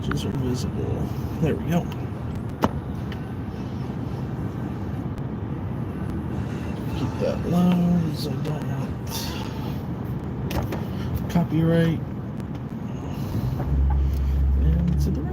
messages are visible. There we go. Keep that low, as I don't want copyright. And to the road.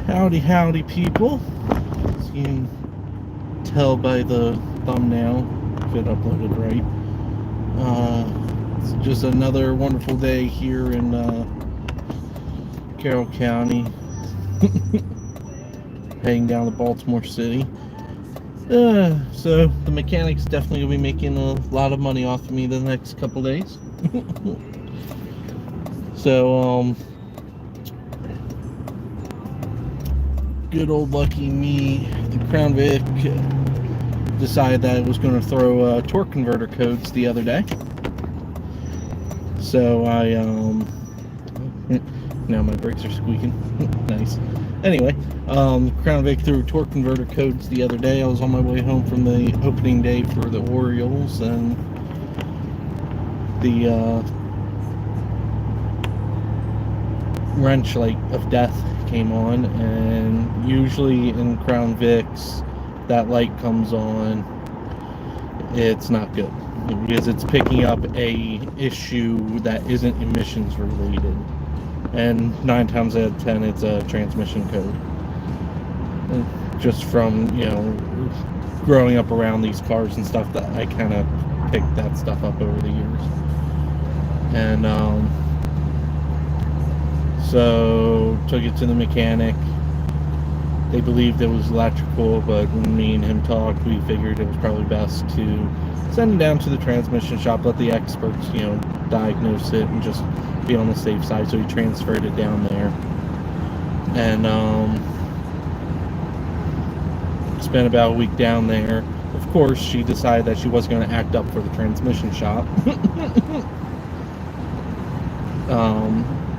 Howdy, howdy, people. As you can tell by the thumbnail, if it uploaded right. It's just another wonderful day here in Carroll County. Heading down to Baltimore City. So the mechanic's definitely going to be making a lot of money off of me the next couple days. So, good old lucky me, the Crown Vic decided that it was going to throw torque converter codes the other day. So I, now my brakes are squeaking. Nice. Anyway, Crown Vic threw torque converter codes the other day. I was on my way home from the opening day for the Orioles, and the wrench light of death came on, and usually in Crown Vics that light comes on, it's not good because it's picking up a issue that isn't emissions related, and 9 times out of 10 it's a transmission code. And just from, you know, growing up around these cars and stuff, that I kind of picked that stuff up over the years. And so took it to the mechanic. They believed it was electrical, but when me and him talked, we figured it was probably best to send it down to the transmission shop, let the experts, you know, diagnose it and just be on the safe side. So we transferred it down there, and spent about a week down there. Of course, she decided that she wasn't going to act up for the transmission shop.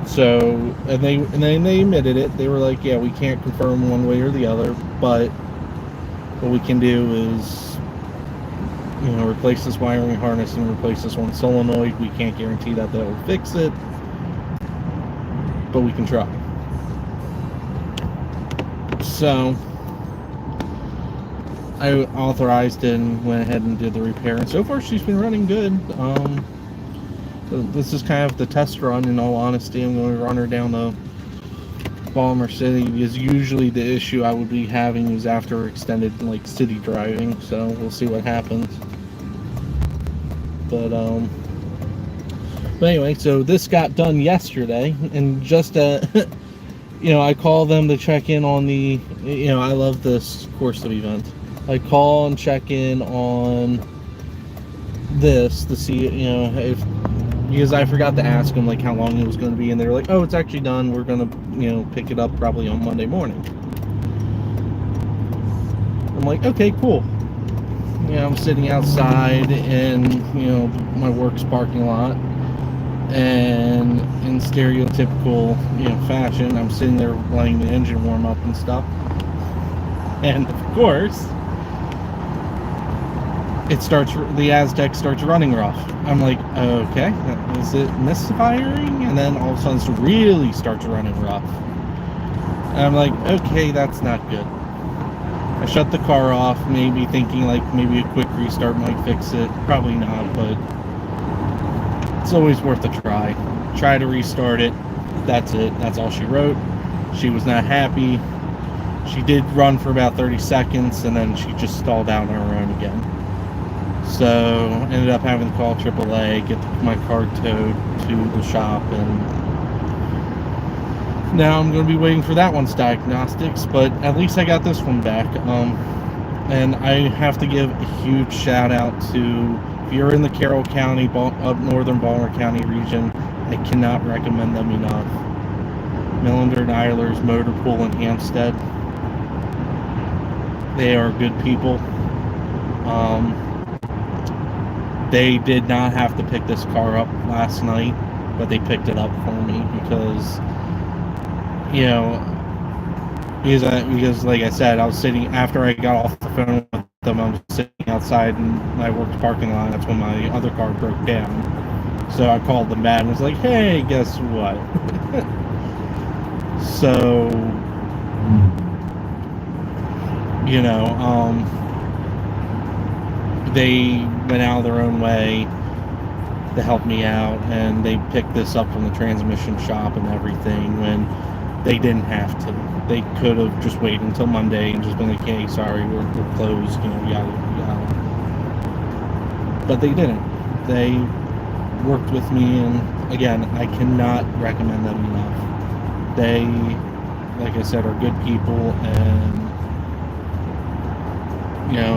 So, and they admitted it. They were like, yeah, we can't confirm one way or the other, but what we can do is, you know, replace this wiring harness and replace this one solenoid. We can't guarantee that will fix it, but we can try. So I authorized it and went ahead and did the repair, and so far she's been running good. This is kind of the test run, in all honesty. I'm going to run her down to Baltimore City, because usually the issue I would be having is after extended, like, city driving, so we'll see what happens. But anyway, so this got done yesterday, and just, you know, I call them to check in on the, you know, I love this course of events. I call and check in on this to see, you know, if, because I forgot to ask them, like, how long it was going to be, and they were like, oh, it's actually done. We're going to, you know, pick it up probably on Monday morning. I'm like, okay, cool. You know, I'm sitting outside in, you know, my work's parking lot, and in stereotypical, you know, fashion, I'm sitting there letting the engine warm up and stuff. And, of course, the Aztec starts running rough. I'm like, okay, is it misfiring? And then all of a sudden it really starts running rough. And I'm like, okay, that's not good. I shut the car off, maybe thinking like maybe a quick restart might fix it. Probably not, but it's always worth a try. Try to restart it. That's it. That's all she wrote. She was not happy. She did run for about 30 seconds, and then she just stalled out on her own again. So ended up having to call AAA, get my car towed to the shop, and now I'm going to be waiting for that one's diagnostics, but at least I got this one back. And I have to give a huge shout out to, if you're in the Carroll County, up northern Baltimore County region, I cannot recommend them enough. Millender and Eiler's Motor Pool in Hampstead. They are good people. They did not have to pick this car up last night, but they picked it up for me because, you know, Because like I said, I was sitting after I got off the phone with them. I was sitting outside in my work's parking lot. That's when my other car broke down. So I called them back and was like, "Hey, guess what?" So, you know, they went out of their own way to help me out, and they picked this up from the transmission shop and everything when they didn't have to. They could have just waited until Monday and just been like, "Hey, sorry, we're closed," yada yada. But they didn't. They worked with me, and again, I cannot recommend them enough. They, like I said, are good people, and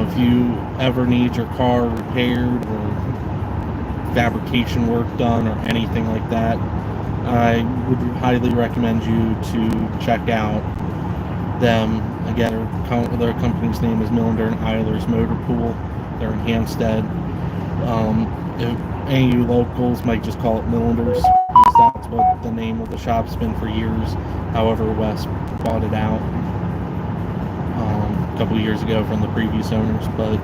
if you ever need your car repaired or fabrication work done or anything like that, I would highly recommend you to check out them. Again, their company's name is Millender and Eilers Motor Pool. They're in Hampstead. If any of you locals might just call it Millender's, because that's what the name of the shop's been for years. However, Wes bought it out a couple of years ago from the previous owners, but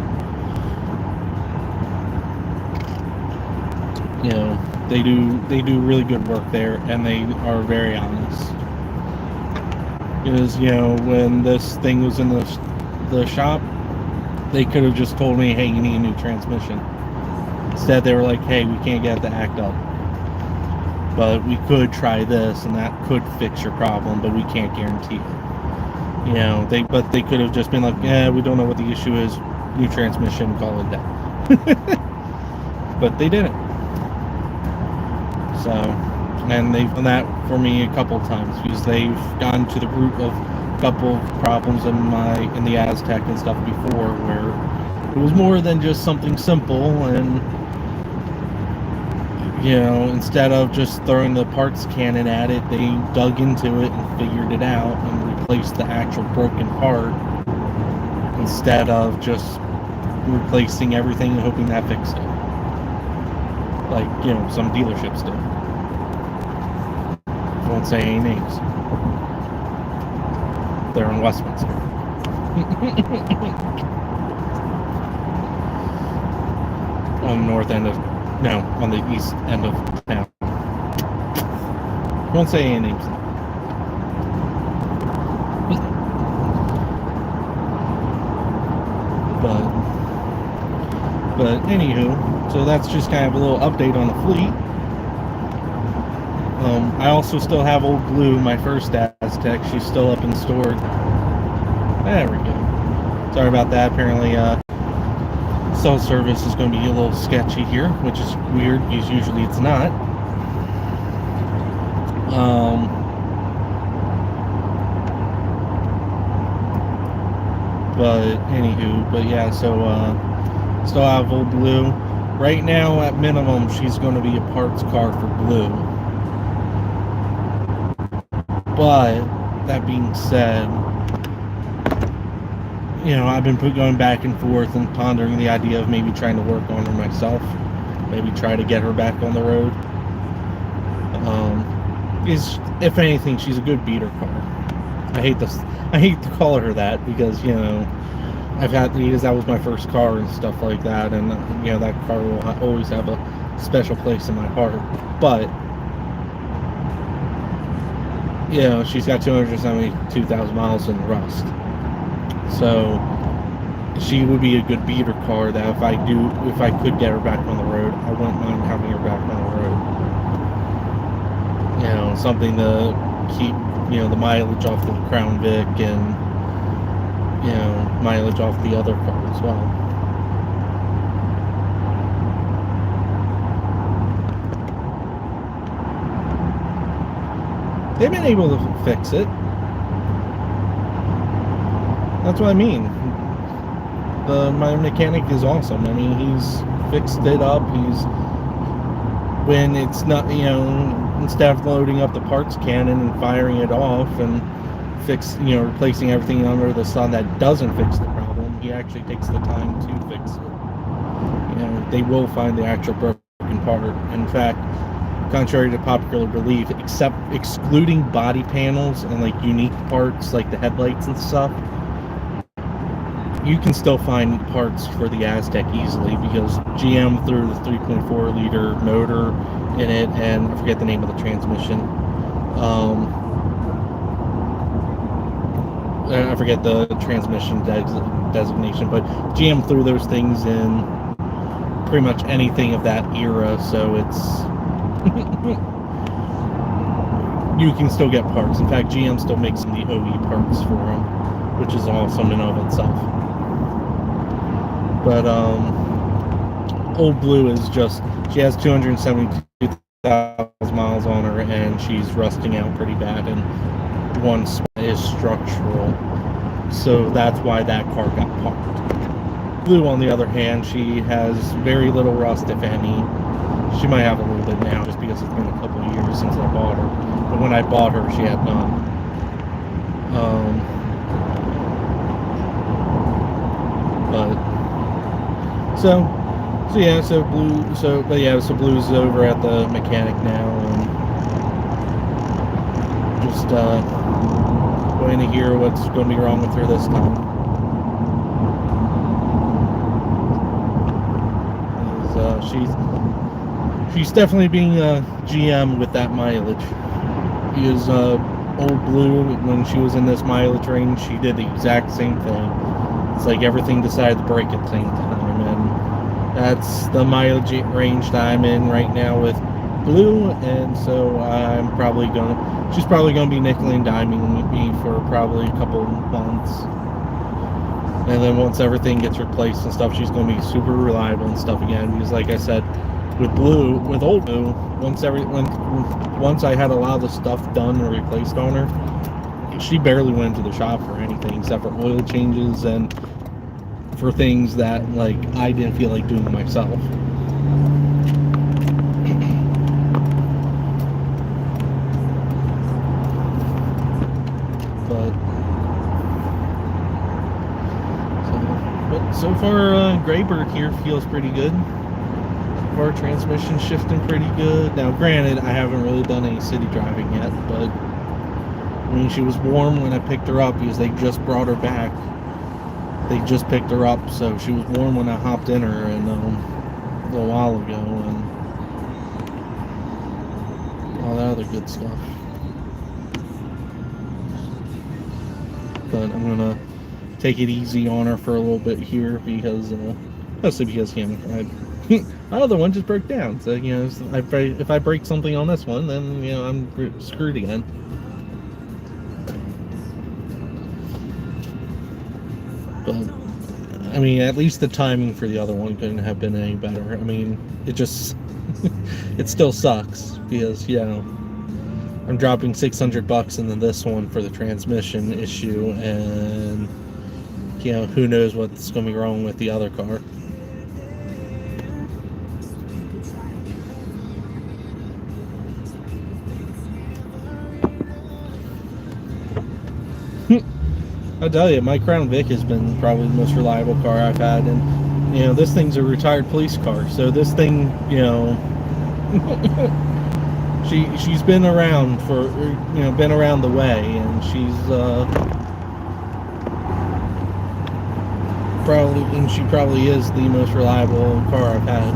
they do really good work there, and they are very honest. Because when this thing was in the shop, they could have just told me, "Hey, you need a new transmission." Instead, they were like, "Hey, we can't get it to act up, but we could try this, and that could fix your problem, but we can't guarantee it." They could have just been like, "Yeah, we don't know what the issue is. New transmission, call it down." But they didn't. So, and they've done that for me a couple of times, because they've gone to the root of a couple of problems in the Aztec and stuff before, where it was more than just something simple, and instead of just throwing the parts cannon at it, they dug into it and figured it out and replaced the actual broken part instead of just replacing everything and hoping that fixed it, like some dealerships do. I won't say any names. They're in Westminster. On the north end of, no, on the east end of town. Won't say any names. But anywho, so that's just kind of a little update on the fleet. I also still have Old Blue, my first Aztec. She's still up and stored. There we go. Sorry about that. Apparently, cell service is going to be a little sketchy here, which is weird because usually it's not. But anywho, yeah, so still have Old Blue. Right now, at minimum, she's going to be a parts car for Blue. But that being said, I've been going back and forth and pondering the idea of maybe trying to work on her myself. Maybe try to get her back on the road. If anything, she's a good beater car. I hate to call her that because that was my first car and stuff like that, and that car will always have a special place in my heart. But she's got 272,000 miles in rust. So she would be a good beater car that if I could get her back on the road, I wouldn't mind having her back on the road. Something to keep, the mileage off the Crown Vic and, mileage off the other car as well. They've been able to fix it. That's what I mean. My mechanic is awesome. I mean, he's fixed it up. When it's not, instead of loading up the parts cannon and firing it off and replacing everything under the sun that doesn't fix the problem, he actually takes the time to fix it. They will find the actual broken part. In fact, contrary to popular belief, excluding body panels and like unique parts like the headlights and stuff, you can still find parts for the Aztec easily because GM threw the 3.4 liter motor in it, and I forget the name of the transmission. I forget the transmission designation, but GM threw those things in pretty much anything of that era, so it's you can still get parts. In fact, GM still makes some of the OE parts for them, which is awesome in of itself. But Old Blue is just, she has 272,000 miles on her, and she's rusting out pretty bad, and one spot is structural, so that's why that car got parked. Blue, on the other hand, she has very little rust, if any. She might have a little bit now, just because it's been a couple of years since I bought her. But when I bought her, she had none. So Blue's over at the mechanic now, and just waiting to hear what's going to be wrong with her this time. She's definitely being a GM with that mileage. Because Old Blue, when she was in this mileage range, she did the exact same thing. It's like everything decided to break at the same time, and that's the mileage range that I'm in right now with Blue, and so she's probably gonna be nickel and diming me for probably a couple months. And then once everything gets replaced and stuff, she's gonna be super reliable and stuff again. Because like I said, with Old Blue, once I had a lot of the stuff done and replaced on her, she barely went to the shop for anything except for oil changes and for things that like I didn't feel like doing myself. But so far, Graybird here feels pretty good. Our transmission shifting pretty good. Now, granted, I haven't really done any city driving yet, but I mean, she was warm when I picked her up because they just brought her back. They just picked her up, so she was warm when I hopped in her and a little while ago, and all that other good stuff. But I'm gonna take it easy on her for a little bit here because, mostly because my other one just broke down. So if I break something on this one, then I'm screwed again. But I mean, at least the timing for the other one couldn't have been any better. I mean, it just it still sucks because I'm dropping $600 into this one for the transmission issue, and who knows what's going to be wrong with the other car. I'll tell you, my Crown Vic has been probably the most reliable car I've had, and this thing's a retired police car, so this thing, she's been around for, been around the way, and she probably is the most reliable car I've had.